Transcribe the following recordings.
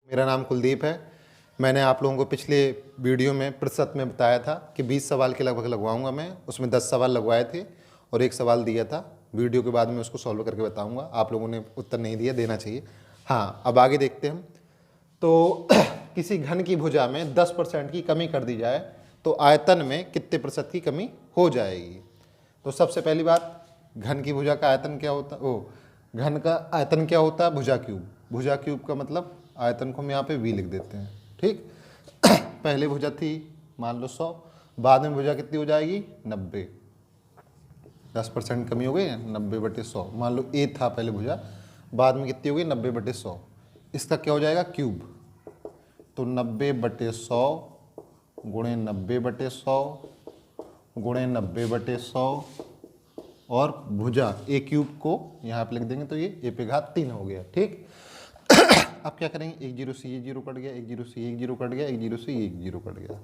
मेरा नाम कुलदीप है। मैंने आप लोगों को पिछले वीडियो में प्रतिशत में बताया था कि 20 सवाल के लगभग लगवाऊंगा मैं। उसमें 10 सवाल लगवाए थे और एक सवाल दिया था। वीडियो के बाद में उसको सॉल्व करके बताऊंगा। आप लोगों ने उत्तर नहीं दिया, देना चाहिए। हाँ, अब आगे देखते हैं हम। तो किसी घन की भुजा में 10% की कमी कर दी जाए तो आयतन में कितने प्रतिशत की कमी हो जाएगी। तो सबसे पहली बात, घन की भुजा का आयतन क्या होता है? घन का आयतन क्या होता है? भुजा क्यूब। भुजा क्यूब का मतलब आयतन को हम यहाँ पे v लिख देते हैं। ठीक पहले भुजा थी मान लो 100, बाद में भुजा कितनी हो जाएगी? 90। 10% कमी हो गई, 90/100। मान लो a था पहले भुजा, बाद में कितनी हो गई? 90/100। इसका क्या हो जाएगा? क्यूब। तो 90/100 गुणे 90/100 गुणे 90/100 और भुजा a क्यूब को यहाँ पे लिख देंगे तो ये a पे घात 3 हो गया। ठीक अब क्या करेंगे? एक जीरो से ये जीरो कट गया, एक जीरो से एक जीरो कट गया, एक जीरो से एक जीरो कट गया।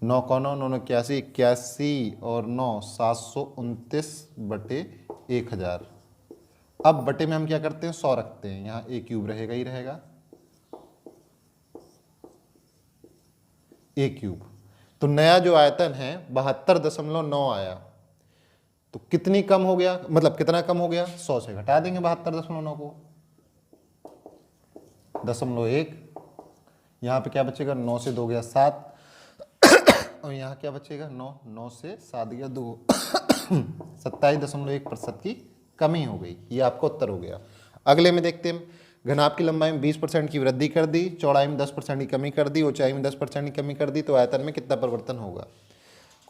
9 कौन 9 9 81, 81 और 9 729/1000। अब बटे में हम क्या करते हैं? 100 रखते हैं। यहाँ a क्यूब रहेगा ही रहेगा, a क्यूब। तो नया जो आयतन है 72.9 आया। तो कितनी कम हो गया, मतलब कितना कम हो गया? 100 से घटा देंगे 72.9 को। 0.1, यहाँ पे क्या बचेगा? 9 से 2 गया 7 और यहाँ क्या बचेगा? 9 9 से 7 गया 2 27.1% की कमी हो गई। ये आपका उत्तर हो गया। अगले में देखते हैं। घनाभ की लंबाई में 20% की वृद्धि कर दी, चौड़ाई में 10% की कमी कर दी, ऊंचाई में 10% की कमी कर दी, तो आयतन में कितना परिवर्तन होगा?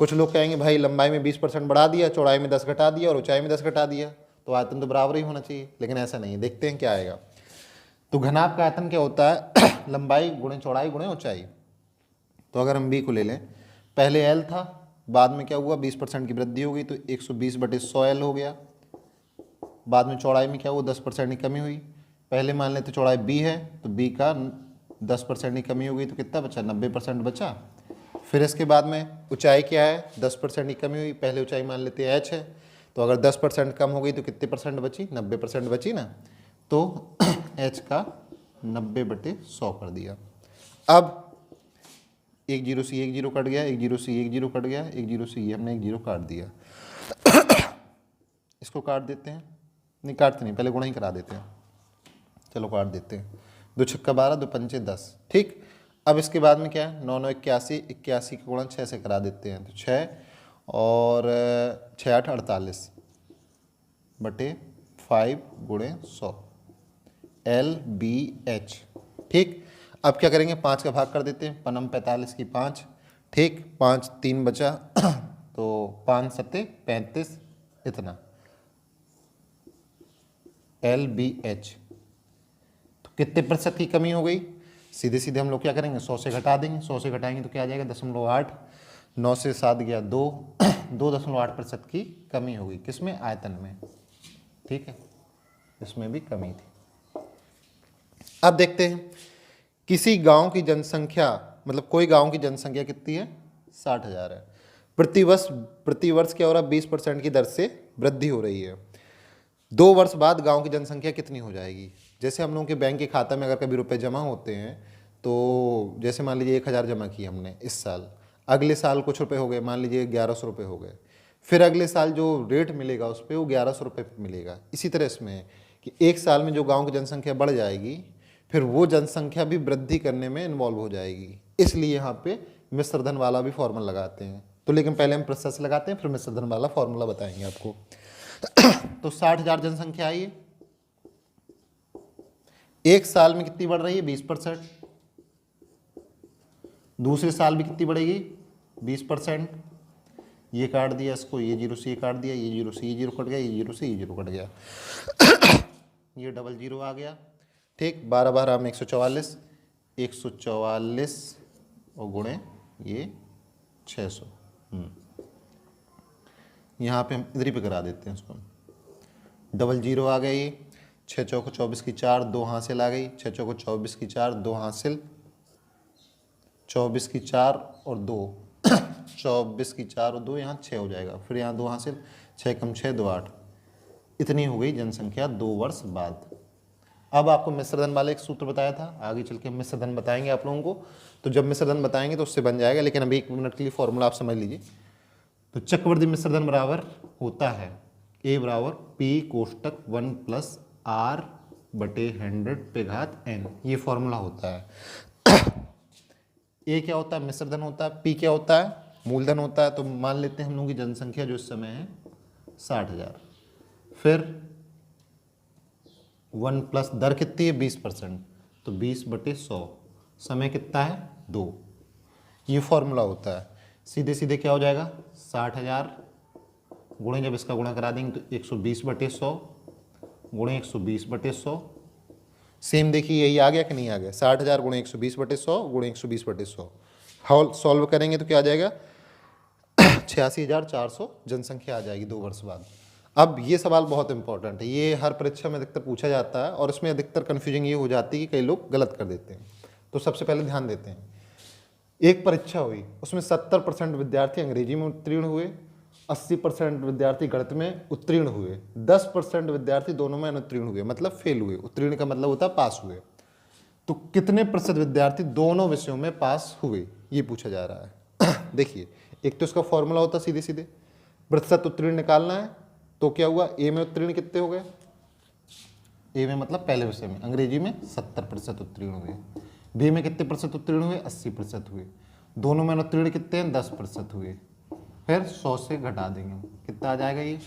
कुछ लोग कहेंगे भाई लंबाई में 20% बढ़ा दिया, चौड़ाई में 10 घटा दिया और ऊंचाई में 10 घटा दिया, तो आयतन तो बराबर ही होना चाहिए। लेकिन ऐसा नहीं है, देखते हैं क्या आएगा। तो घनाभ का आयतन क्या होता है? लंबाई गुणे चौड़ाई गुणे ऊंचाई। तो अगर हम b को ले लें, पहले l था, बाद में क्या हुआ? 20% की वृद्धि हो गई तो 120/100 l हो गया। बाद में चौड़ाई में क्या हुआ? 10% की कमी हुई। पहले मान लेते चौड़ाई b है तो b का 10% की कमी हो गई तो कितना बचा? 90% बचा। फिर इसके बाद में ऊंचाई क्या है? 10% की कमी हुई। पहले ऊंचाई मान लेते हैं h है, तो अगर 10% कम हो गई तो कितने परसेंट बची? 90% बची ना। तो h का 90/100 कर दिया। अब एक जीरो से एक जीरो कट गया, एक जीरो से एक जीरो कट गया, एक जीरो से ये हमने एक जीरो काट दिया। इसको काट देते हैं, नहीं काटते नहीं, पहले गुणा ही करा देते हैं। चलो काट देते हैं। 2 छक्का 12, 2 पंचे 10। ठीक अब इसके बाद में क्या है? 9 9 81, 81 का गुणा 6 से करा देते हैं तो 6 और 6 8 48/5 गुणे 100 LBH। ठीक अब क्या करेंगे? 5 का भाग कर देते हैं। पनम 45 की 5। ठीक 5 3 बचा तो 5 सत्ते 35, इतना LBH। तो कितने प्रतिशत की कमी हो गई? सीधे सीधे हम लोग क्या करेंगे? 100 से घटा देंगे। 100 से घटाएंगे तो क्या आ जाएगा? 0.8। 9 से 7 गया 2 2.8% की कमी हो गई। किसमें? आयतन में। ठीक है, इसमें भी कमी थी। अब देखते हैं, किसी गांव की जनसंख्या, मतलब कोई गांव की जनसंख्या कितनी है? 60,000 है। प्रतिवर्ष क्या हो रहा है? 20% की दर से वृद्धि हो रही है। 2 वर्ष बाद गांव की जनसंख्या कितनी हो जाएगी? जैसे हम लोगों के बैंक के खाता में अगर कभी रुपए जमा होते हैं तो जैसे मान लीजिए 1000 जमा किए हमने इस साल, अगले साल कुछ रुपए हो गए, मान लीजिए 1100 रुपये हो गए, फिर अगले साल जो रेट मिलेगा उस पर वो 1100 रुपये मिलेगा। इसी तरह इसमें है कि एक साल में जो गाँव की जनसंख्या बढ़ जाएगी, फिर वो जनसंख्या भी वृद्धि करने में इन्वॉल्व हो जाएगी। इसलिए यहाँ पे मिश्र धन वाला भी फॉर्मूला लगाते हैं। तो लेकिन पहले हम प्रोसेस लगाते हैं, फिर मिश्र धन वाला फॉर्मूला बताएंगे आपको। तो 60,000 जनसंख्या आई है, एक साल में कितनी बढ़ रही है? 20%। दूसरे साल भी कितनी बढ़ेगी? 20%। ये काट दिया इसको, ये जीरो से ये काट दिया, ये जीरो से ये जीरो कट गया, ये जीरो से ये जीरो कट गया, ये डबल जीरो आ गया। ठीक 12 12 में 144, 144 और गुणे ये 600। यहाँ पे हम इधर ही पे करा देते हैं इसको। डबल जीरो आ गई, 6 चौको 24 की 4, 2 हासिल आ गई, 6 चौको 24 की 4, 2 हासिल, 24 की 4 और 2 24 की 4 और 2, यहाँ 6 हो जाएगा। फिर यहाँ 2 हासिल, 6 कम 6 2 8। इतनी हो गई जनसंख्या 2 वर्ष बाद। अब आपको मिश्रधन वाले एक सूत्र बताया था, आगे चल के मिश्रधन बताएंगे आप लोगों को। तो जब मिश्रधन बताएंगे तो उससे बन जाएगा, लेकिन अभी 1 मिनट के लिए फॉर्मूला आप समझ लीजिए। तो चक्रवर्ती मिश्रधन बराबर होता है ए बराबर पी कोष्टक 1 प्लस आर बटे 100 पे घात n, ये फॉर्मूला होता है। ए क्या होता है? मिश्रधन होता है। पी क्या होता है? मूलधन होता है। तो मान लेते हैं हम लोगों की जनसंख्या जो इस समय है 60,000, फिर 1 प्लस दर कितनी है 20%, तो 20/100, समय कितना है 2, ये फॉर्मूला होता है। सीधे सीधे क्या हो जाएगा 60,000 गुणे, जब इसका गुणा करा देंगे तो 120/100 गुणे 120/100, सेम देखिए यही आ गया कि नहीं आ गया, 60,000 गुणे 120/100 गुणे 120/100, हॉल सॉल्व करेंगे तो क्या आ जाएगा 86,400 जनसंख्या आ जाएगी 2 वर्ष बाद। अब ये सवाल बहुत इंपॉर्टेंट है, ये हर परीक्षा में अधिकतर पूछा जाता है और इसमें अधिकतर कन्फ्यूजिंग ये हो जाती है कि कई लोग गलत कर देते हैं। तो सबसे पहले ध्यान देते हैं, एक परीक्षा हुई उसमें 70% विद्यार्थी अंग्रेजी में उत्तीर्ण हुए, 80% विद्यार्थी गणित में उत्तीर्ण हुए, 10% विद्यार्थी दोनों में अनुत्तीर्ण हुए, मतलब फेल हुए। उत्तीर्ण का मतलब होता है पास हुए। तो कितने प्रतिशत विद्यार्थी दोनों विषयों में पास हुए, ये पूछा जा रहा है। देखिए, एक तो इसका फॉर्मूला होता है सीधे सीधे प्रतिशत उत्तीर्ण निकालना है, तो क्या हुआ ए में उत्तीर्ण कितने हो गए, ए में मतलब पहले विषय में अंग्रेजी में 70% उत्तीर्ण हुए, बी में कितने प्रतिशत उत्तीर्ण हुए 80% हुए, दोनों में अनुत्तीर्ण कितने हैं 10% हुए। फिर 100 से घटा देंगे, कितना आ जाएगा ये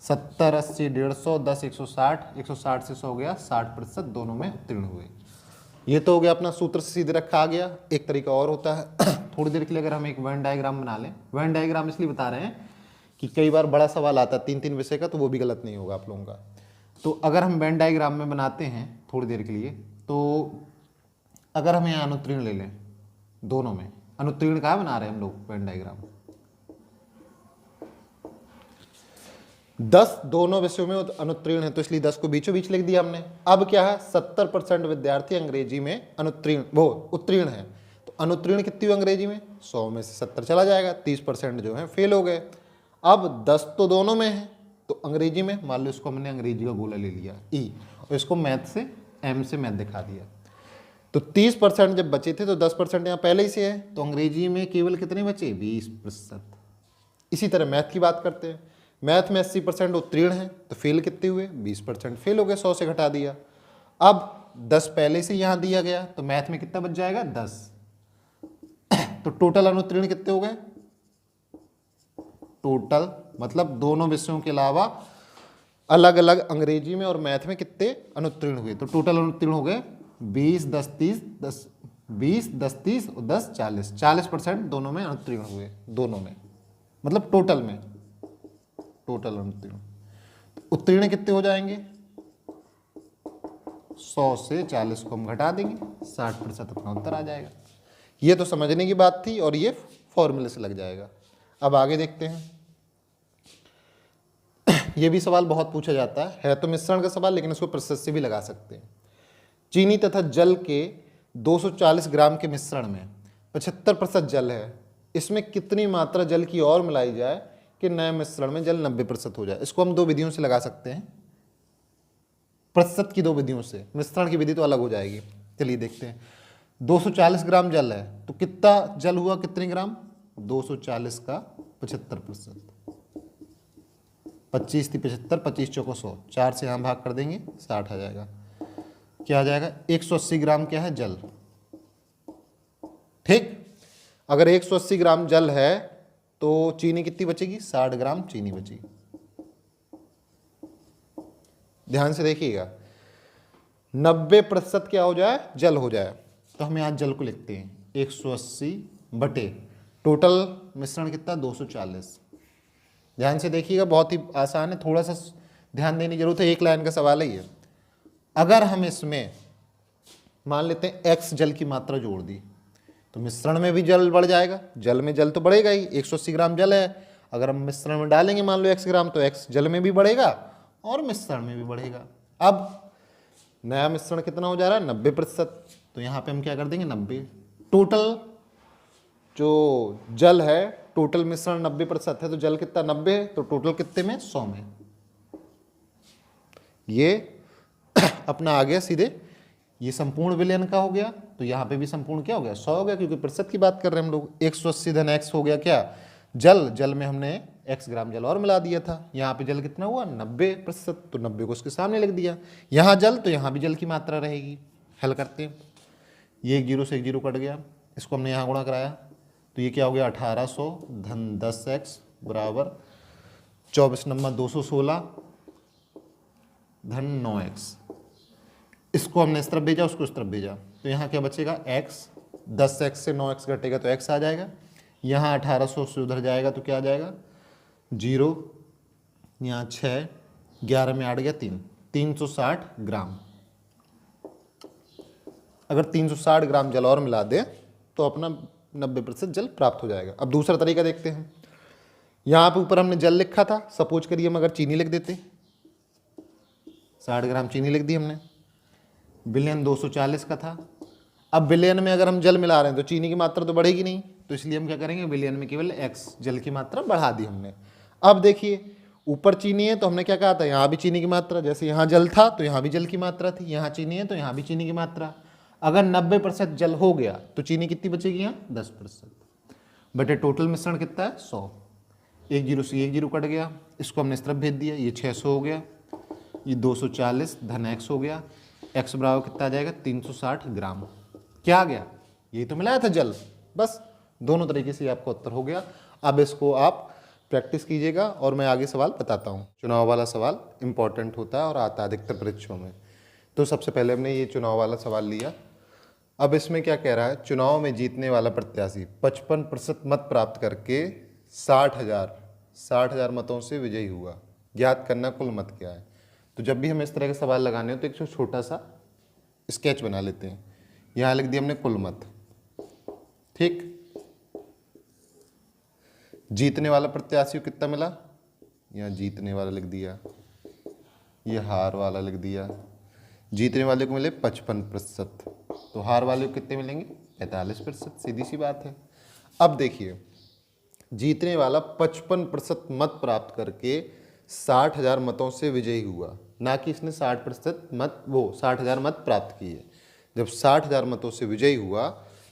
70, 80, 150, 10, 160, 160 से 100 गया 60% दोनों में उत्तीर्ण हुए। ये तो हो गया अपना सूत्र से सीधे रखा आ गया। एक तरीका और होता है, थोड़ी देर के लिए अगर हम एक वेन डायग्राम बना लें, वेन डायग्राम इसलिए बता रहे हैं कि कई बार बड़ा सवाल आता है 3-3 विषय का, तो वो भी गलत नहीं होगा आप लोगों का। तो अगर हम वेन डायग्राम में बनाते हैं थोड़ी देर के लिए, तो अगर हम यहाँ अनुत्तीर्ण ले लें, दोनों में अनुत्तीर्ण कहाँ बना रहे हैं हम लोग वेन डायग्राम, 10 दोनों विषयों में अनुत्तीर्ण है, तो इसलिए 10 को बीचों बीच लिख दिया हमने। अब क्या है 70% विद्यार्थी अंग्रेजी में उत्तीर्ण है, तो अनुत्तीर्ण कितनी हुई अंग्रेजी में 100 में से 70 चला जाएगा, 30% जो है फेल हो गए। अब 10 तो दोनों में है, तो अंग्रेजी में मान लो इसको हमने अंग्रेजी का गोला ले लिया ई, और इसको मैथ से एम से मैथ दिखा दिया, तो 30% जब बचे थे तो 10% यहाँ पहले ही से है, तो अंग्रेजी में केवल कितने बचे 20%। इसी तरह मैथ की बात करते हैं, मैथ में 80% उत्तीर्ण है, तो फेल कितने हुए 20% फेल हो गए, 100 से घटा दिया। अब 10 पहले से यहाँ दिया गया, तो मैथ में कितना बच जाएगा 10, तो टोटल अनुत्तीर्ण कितने हो गए, टोटल मतलब दोनों विषयों के अलावा अलग अलग अंग्रेजी में और मैथ में कितने अनुत्तीर्ण हुए, तो टोटल अनुत्तीर्ण हो गए 20, 10, 30, 10, 20, 10, 30 और 10, 40, 40% दोनों में अनुत्तीर्ण हुए, दोनों में मतलब टोटल में, टोटल अनुत्तीर्ण। उत्तीर्ण कितने हो जाएंगे 100 से 40 को हम घटा देंगे, 60% अपना उत्तर आ जाएगा। ये तो समझने की बात थी और ये फॉर्मूले से लग जाएगा। अब आगे देखते हैं, ये भी सवाल बहुत पूछा जाता है तो मिश्रण का सवाल, लेकिन इसको प्रतिशत से भी लगा सकते हैं। चीनी तथा जल के 240 ग्राम के मिश्रण में 75% जल है, इसमें कितनी मात्रा जल की और मिलाई जाए कि नए मिश्रण में जल 90% हो जाए। इसको हम 2 विधियों से लगा सकते हैं, प्रतिशत की 2 विधियों से, मिश्रण की विधि तो अलग हो जाएगी। चलिए देखते हैं, 240 ग्राम जल है तो कितना जल हुआ, कितने ग्राम 240 का 75%, 25 थी 75, 25 चौको 100, 4 से यहाँ भाग कर देंगे 60 आ जाएगा। क्या आ जाएगा 180 ग्राम क्या है जल, ठीक। अगर 180 ग्राम जल है तो चीनी कितनी बचेगी 60 ग्राम चीनी बचेगी। ध्यान से देखिएगा, 90% क्या हो जाए जल हो जाए, तो हम यहाँ जल को लिखते हैं 180 बटे टोटल मिश्रण कितना 240। ध्यान से देखिएगा, बहुत ही आसान है, थोड़ा सा ध्यान देने की जरूरत है, एक लाइन का सवाल है ये। अगर हम इसमें मान लेते हैं x जल की मात्रा जोड़ दी तो मिश्रण में भी जल बढ़ जाएगा, जल में जल तो बढ़ेगा ही, 180 ग्राम जल है, अगर हम मिश्रण में डालेंगे मान लो x ग्राम, तो x जल में भी बढ़ेगा और मिश्रण में भी बढ़ेगा। अब नया मिश्रण कितना हो जा रहा है 90%, तो यहाँ पे हम क्या कर देंगे 90, टोटल जो जल है टोटल मिश्रण 90% है, तो जल कितना 90 है, तो टोटल कितने में 100 में। ये अपना आ गया सीधे, ये संपूर्ण विलयन का हो गया, तो यहाँ पे भी संपूर्ण क्या हो गया 100 हो गया, क्योंकि प्रतिशत की बात कर रहे हैं हम लोग। 180 धन x हो गया क्या जल, जल में हमने x ग्राम जल और मिला दिया था, यहाँ पे जल कितना हुआ 90%, तो 90 को उसके सामने लिख दिया। यहाँ जल तो यहाँ भी जल की मात्रा रहेगी। हल करते हैं, ये 1 जीरो से 1 जीरो कट गया, इसको हमने यहाँ गुणा कराया, तो ये क्या हो गया 1800 धन 10x बराबर 24 नंबर 216 धन 9x। इसको हमने इस तरफ भेजा, उसको इस तरफ भेजा, तो यहाँ क्या बचेगा x, 10x से 9x घटेगा तो x आ जाएगा। यहाँ 1800 से उधर जाएगा तो क्या आ जाएगा 0, यहाँ 6, 11 में 8 गया 3, 360 ग्राम। अगर 360 ग्राम जल और मिला दे तो अपना 90% जल प्राप्त हो जाएगा। अब दूसरा तरीका देखते हैं, यहाँ पे ऊपर हमने जल लिखा था, सपोज करिए हम अगर चीनी लिख देते, 60 ग्राम चीनी लिख दी हमने, विलयन 240 का था। अब विलयन में अगर हम जल मिला रहे हैं तो चीनी की मात्रा तो बढ़ेगी नहीं, तो इसलिए हम क्या करेंगे विलयन में केवल x जल की मात्रा बढ़ा दी हमने। अब देखिए ऊपर चीनी है तो हमने क्या कहा था, यहाँ भी चीनी की मात्रा, जैसे यहाँ जल था तो यहाँ भी जल की मात्रा थी, यहाँ चीनी है तो यहाँ भी चीनी की मात्रा। अगर 90% जल हो गया तो चीनी कितनी बचेगी, यहाँ 10%, बटे टोटल मिश्रण कितना है 100। 1 जीरो से 1 जीरो कट गया, इसको हमने इस तरफ भेज दिया, ये 600 हो गया, ये 240 धन x हो गया, x बराबर कितना आ जाएगा 360 ग्राम। क्या आ गया, यही तो मिलाया था जल, बस दोनों तरीके से आपका उत्तर हो गया। अब इसको आप प्रैक्टिस कीजिएगा और मैं आगे सवाल बताता हूँ। चुनाव वाला सवाल इंपॉर्टेंट होता है और आता है अधिकतर परीक्षाओं में। तो सबसे पहले हमने ये चुनाव वाला सवाल लिया। अब इसमें क्या कह रहा है, चुनाव में जीतने वाला प्रत्याशी 55% मत प्राप्त करके 60,000 मतों से विजयी हुआ, ज्ञात करना कुल मत क्या है। तो जब भी हमें इस तरह के सवाल लगाने हो तो एक छोटा सा स्केच बना लेते हैं। यहाँ लिख दिया हमने कुल मत, ठीक। जीतने वाला प्रत्याशी को कितना मिला, यहाँ जीतने वाला लिख दिया, ये हार वाला लिख दिया। जीतने वाले को मिले 55%, तो हार वाले को कितने मिलेंगे 45%, सीधी सी बात है। अब देखिए जीतने वाला 55% मत प्राप्त करके 60,000 मतों से विजयी हुआ, ना कि इसने 60% मत 60,000 मत प्राप्त किए। जब 60,000 मतों से विजयी हुआ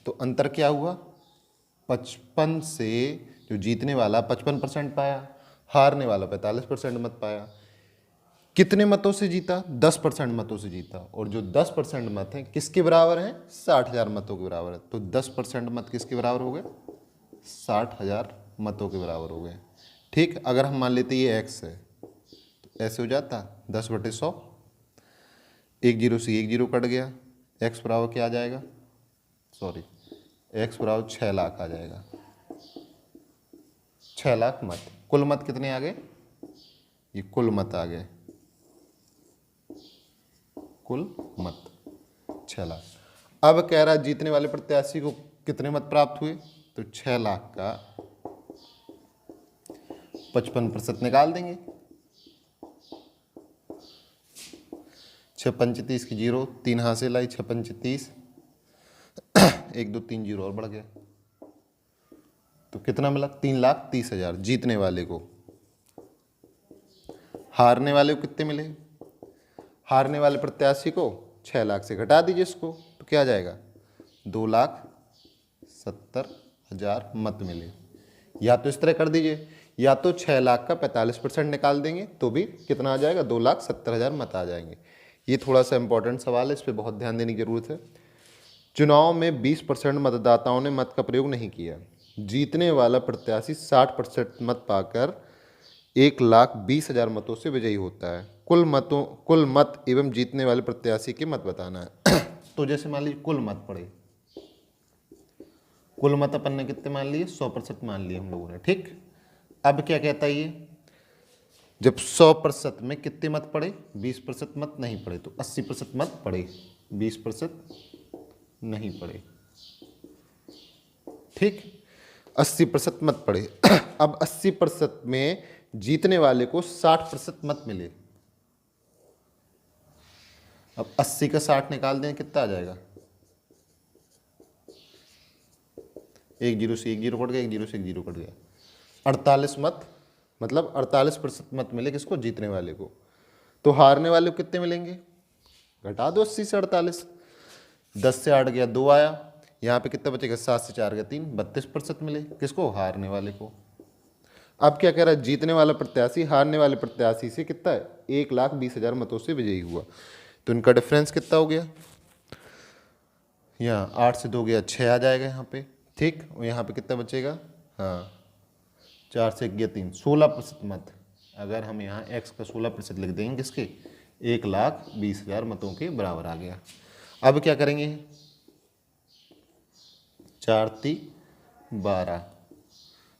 तो अंतर क्या हुआ, 55 से जो जीतने वाला 55% पाया, हारने वाला 45% मत पाया। कितने मतों से जीता, 10% मतों से जीता, और जो 10% मत हैं किसके बराबर हैं 60,000 मतों के बराबर है। तो 10% मत किसके बराबर हो गए 60,000 मतों के बराबर हो गए, ठीक। अगर हम मान लेते ये x है तो ऐसे हो जाता 10/100, 1 जीरो से 1 जीरो कट गया, x बराबर क्या आ जाएगा, x बराबर 6 लाख आ जाएगा। 6 लाख मत, कुल मत कितने आ गए, ये कुल मत आ गए, कुल मत 6 लाख। अब कह रहा है जीतने वाले प्रत्याशी को कितने मत प्राप्त हुए, तो 6 लाख का 55% निकाल देंगे, 6 पंच 30 की 0, 3 हासिल आई, 6 पंच 30, 1 2 3 जीरो और बढ़ गया, तो कितना मिला 3,30,000 जीतने वाले को। हारने वाले को कितने मिले, हारने वाले प्रत्याशी को 6 लाख से घटा दीजिए इसको, तो क्या आ जाएगा 2,70,000 मत मिले। या तो इस तरह कर दीजिए, या तो 6 लाख का 45% निकाल देंगे तो भी कितना आ जाएगा 2,70,000 मत आ जाएंगे। ये थोड़ा सा इंपॉर्टेंट सवाल है, इस पर बहुत ध्यान देने की जरूरत है। चुनाव में 20% मतदाताओं ने मत का प्रयोग नहीं किया, जीतने वाला प्रत्याशी 60% मत पाकर 1,20,000 मतों से विजयी होता है। कुल मत एवं जीतने वाले प्रत्याशी के मत बताना है। तो जैसे मान लीजिए कुल मत पड़े, कुल मत अपन ने कितने मान लिए 100% मान लिए हम लोगों ने, ठीक। अब क्या कहता है ये, जब 100% में कितने मत पड़े 20% मत नहीं पड़े, तो 80% मत पड़े, 20% नहीं पड़े, ठीक। 80% मत पड़े। अब 80% में जीतने वाले को 60% मत मिले। अब 80 का 60 निकाल दें कितना आ जाएगा, 1 जीरो से 1 जीरो कट गया, 1 जीरो से 1 जीरो कट गया, 48 मत, मतलब 48% मत मिले किसको, जीतने वाले को। तो हारने वाले को कितने मिलेंगे, घटा दो 80 से 48, 10 से 8 गया 2 आया, यहाँ पे कितना बचेगा 7 से 4 गया 3, 32% मिले। किसको? हारने वाले को। अब क्या कह रहा है? जीतने वाला प्रत्याशी हारने वाले प्रत्याशी से कितना है? 1,20,000 मतों से विजयी हुआ। तो इनका डिफरेंस कितना हो गया? यहाँ 8 से 2 गया 6 आ जाएगा यहाँ पे, ठीक। और यहाँ पे कितना बचेगा? हाँ 4 से 1 गया 3, 16% मत। अगर हम यहाँ x का 16% लिख देंगे किसके? 1,20,000 मतों के बराबर आ गया। अब क्या करेंगे? 4 × 12,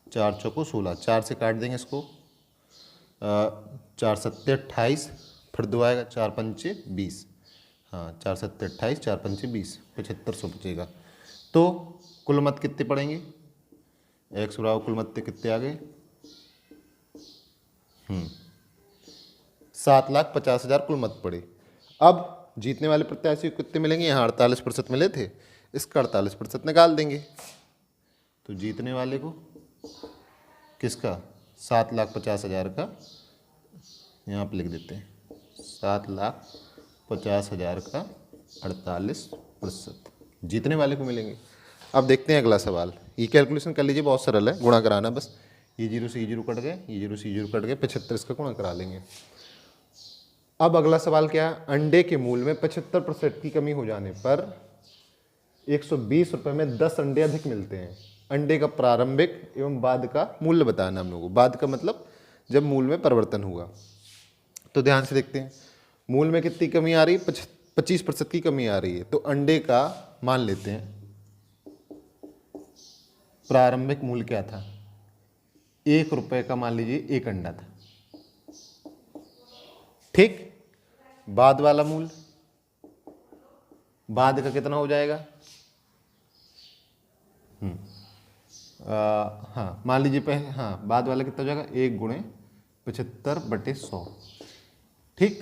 4 चौको 16, 4 से काट देंगे इसको, 4 7 28, फिर 2 आएगा, 4 पंचे 20, हाँ 4 7 28, 4 पंचे 20, 7500 बचेगा। तो कुल मत कितने पड़ेंगे? x बराबर कुल मत कितने आ गए? 7,50,000 कुल मत पड़े। अब जीतने वाले प्रत्याशी को कितने मिलेंगे? यहाँ 48% मिले थे, इसका 48% निकाल देंगे। तो जीतने वाले को किसका? 7,50,000 का यहाँ पे लिख देते हैं, 7,50,000 का 48% जीतने वाले को मिलेंगे। अब देखते हैं अगला सवाल। ये कैलकुलेशन कर लीजिए, बहुत सरल है, गुणा कराना बस। ये 0 से ये 0 कट गए, ये 0 से ये 0 कट गए, 75 इसका गुणा करा लेंगे। अब अगला सवाल क्या है? अंडे के मूल में 75% की कमी हो जाने पर 120 रुपये में 10 अंडे अधिक मिलते हैं। अंडे का प्रारंभिक एवं बाद का मूल्य बताना हम लोगों को। बाद का मतलब जब मूल में परिवर्तन हुआ। तो ध्यान से देखते हैं, मूल में कितनी कमी आ रही है? 25% की कमी आ रही है। तो अंडे का मान लेते हैं, प्रारंभिक मूल्य क्या था? 1 रुपये का मान लीजिए 1 अंडा था, ठीक। बाद वाला मूल्य, बाद का कितना हो जाएगा? हाँ मान लीजिए पहले, हाँ बाद वाला कितना हो जाएगा? 1 × 75/100, ठीक।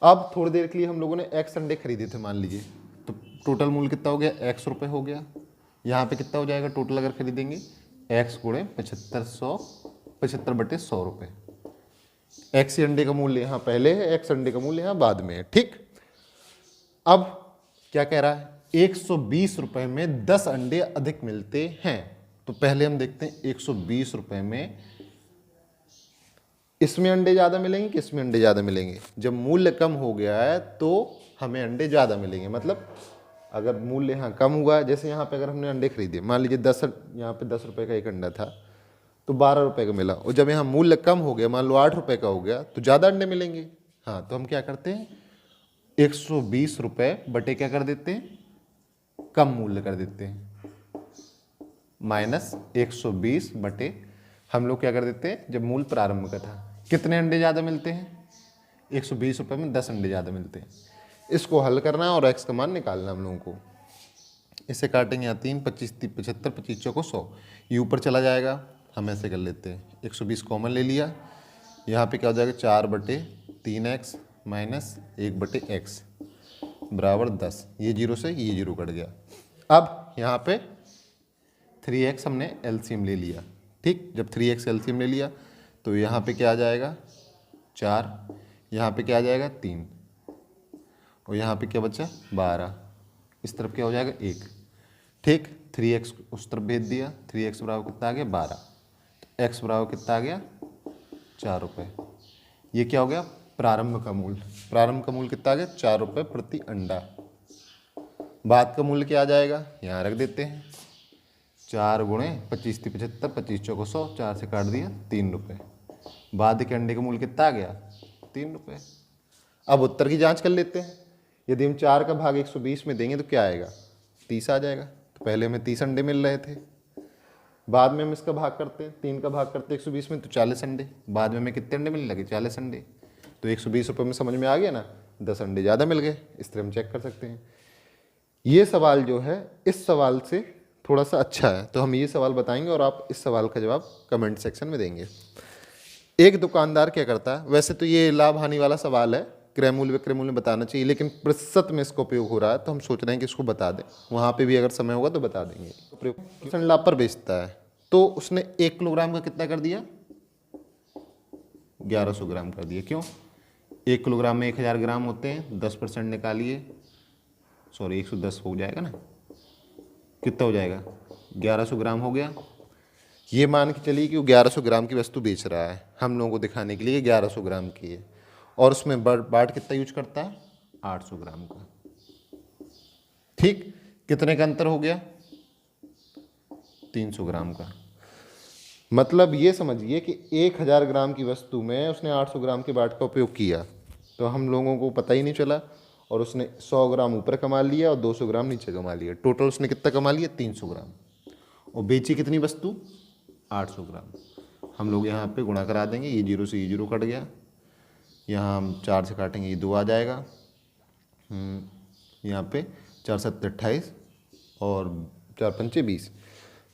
अब थोड़ी देर के लिए हम लोगों ने x अंडे खरीदे थे मान लीजिए, तो टोटल मूल्य कितना हो गया? x रुपये हो गया। यहाँ पे कितना हो जाएगा टोटल अगर खरीदेंगे? x × 75/100 रुपये। x अंडे का मूल्य यहाँ पहले है, x अंडे का मूल्य यहाँ बाद में है, ठीक। अब क्या कह रहा है? 120 रुपये में 10 अंडे अधिक मिलते हैं। तो पहले हम देखते हैं 120 रुपये में इसमें अंडे ज़्यादा मिलेंगे कि इसमें अंडे ज़्यादा मिलेंगे? जब मूल्य कम हो गया है तो हमें अंडे ज़्यादा मिलेंगे। मतलब अगर मूल्य यहाँ कम हुआ है, जैसे यहाँ पे अगर हमने अंडे खरीदे, मान लीजिए 10, यहाँ पे 10 रुपये का एक अंडा था तो 12 रुपये का मिला, और जब यहाँ मूल्य कम हो गया, मान लो 8 रुपये का हो गया, तो ज़्यादा अंडे मिलेंगे। हाँ, तो हम क्या करते हैं? 120 रुपये बटे क्या कर देते हैं? कम मूल्य कर देते हैं, माइनस 120 बटे हम लोग क्या कर देते हैं? जब मूल्य प्रारंभ का था, कितने अंडे ज़्यादा मिलते हैं? 120 रुपये में 10 अंडे ज़्यादा मिलते हैं। इसको हल करना है और x का मान निकालना हम लोगों को। इसे काटेंगे यहाँ 3, 25, 75, 25 चौको 100, ये ऊपर चला जाएगा। हम ऐसे कर लेते हैं, 120 कॉमन ले लिया, यहाँ पे क्या हो जाएगा? 4/3x माइनस 1/x बराबर 10। ये 0 से ये 0 कट गया। अब यहाँ पे 3x हमने एलसीएम ले लिया, ठीक। जब 3x एलसीएम ले लिया तो यहाँ पे क्या आ जाएगा? 4, यहाँ पे क्या आ जाएगा? 3, और यहाँ पे क्या बचा? 12। इस तरफ क्या हो जाएगा? 1, ठीक। 3x उस तरफ भेज दिया, 3x बराबर कितना आ गया? 12। तो x बराबर कितना आ गया? 4 रुपये। ये क्या हो गया? प्रारंभ का मूल्य। प्रारंभ का मूल्य कितना आ गया? 4 रुपये प्रति अंडा। बाद का मूल्य क्या आ जाएगा? यहाँ रख देते हैं, 4 × 25 × 75, 25 चौको 100, 4 से काट दिया, 3 रुपये। बाद के अंडे का मूल्य कितना आ गया? 3 रुपये। अब उत्तर की जांच कर लेते हैं। यदि हम 4 का भाग 120 में देंगे तो क्या आएगा? 30 आ जाएगा। तो पहले हमें 30 अंडे मिल रहे थे, बाद में हम इसका भाग करते हैं, 3 का भाग करते हैं 120 में तो 40 अंडे। बाद में हमें कितने अंडे मिलने लगे? 40 अंडे। तो 120 रुपये में समझ में आ गया ना, 10 अंडे ज़्यादा मिल गए। इस तरह हम चेक कर सकते हैं। ये सवाल जो है इस सवाल से थोड़ा सा अच्छा है, तो हम ये सवाल बताएंगे और आप इस सवाल का जवाब कमेंट सेक्शन में देंगे। एक दुकानदार क्या करता है? वैसे तो ये लाभ हानि वाला सवाल है, क्रय मूल्य विक्रय मूल्य बताना चाहिए, लेकिन प्रतिशत में इसका उपयोग हो रहा है तो हम सोच रहे हैं कि इसको बता दें। वहाँ पे भी अगर समय होगा तो बता देंगे। प्रयोग लाभ पर बेचता है तो उसने 1 किलोग्राम का कितना कर दिया? 1100 ग्राम कर दिया। क्यों? 1 किलोग्राम में 1000 ग्राम होते हैं, 10% निकालिए, सॉरी 110 हो जाएगा ना, कितना हो जाएगा, 1100 ग्राम हो गया। ये मान के चलिए कि वो 1100 ग्राम की वस्तु बेच रहा है, हम लोगों को दिखाने के लिए 1100 ग्राम की है, और उसमें बाट कितना यूज करता है, 800 ग्राम का। ठीक, कितने का अंतर हो गया, 300 ग्राम का। मतलब ये समझिए कि 1000 ग्राम की वस्तु में उसने 800 ग्राम के बाट का उपयोग किया, तो हम लोगों को पता ही नहीं चला, और उसने 100 ग्राम ऊपर कमा लिया और 200 ग्राम नीचे कमा लिया। टोटल उसने कितना कमा लिया, 300 ग्राम, और बेची कितनी वस्तु, 800 ग्राम। हम लोग यहाँ पे गुणा करा देंगे, ये 0 से ये 0 कट गया, यहाँ हम 4 से काटेंगे, ये 2 आ जाएगा, यहाँ पे 4 7 28 और 4 पंचे 20,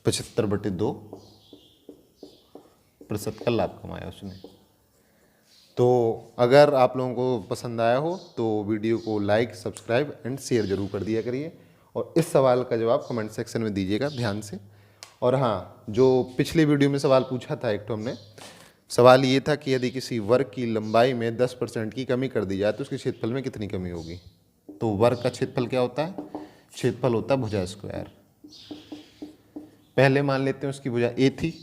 75/2% का लाभ कमाया उसने। तो अगर आप लोगों को पसंद आया हो तो वीडियो को लाइक, सब्सक्राइब एंड शेयर जरूर कर दिया करिए, और इस सवाल का जवाब कमेंट सेक्शन में दीजिएगा ध्यान से। और हाँ, जो पिछले वीडियो में सवाल पूछा था एक तो हमने, सवाल ये था कि यदि किसी वर्ग की लंबाई में 10% की कमी कर दी जाए तो उसके क्षेत्रफल में कितनी कमी होगी। तो वर्ग का क्षेत्रफल क्या होता है, क्षेत्रफल होता है भुजा स्क्वायर। पहले मान लेते हैं उसकी भुजा a थी,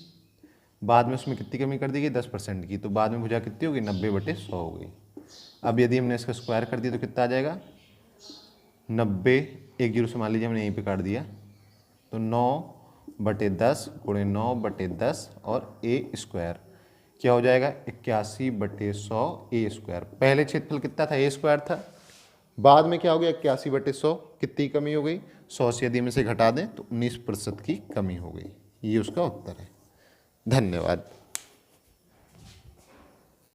बाद में उसमें कितनी कमी कर दी गई, 10% की, तो बाद में भुजा कितनी होगी, 90/100 हो गई। अब यदि हमने इसका स्क्वायर कर दिया तो कितना आ जाएगा, 90, 1 0 से मान लीजिए हमने यहीं पे काट दिया, तो 9/10 गुणे 9/10 और a स्क्वायर क्या हो जाएगा, 81/100 a स्क्वायर। पहले क्षेत्रफल कितना था, a स्क्वायर था, बाद में क्या हो गया, 81/100, कितनी कमी हो गई, 100 से यदि हम इसे घटा दें तो 19% की कमी हो गई। ये उसका उत्तर है। धन्यवाद।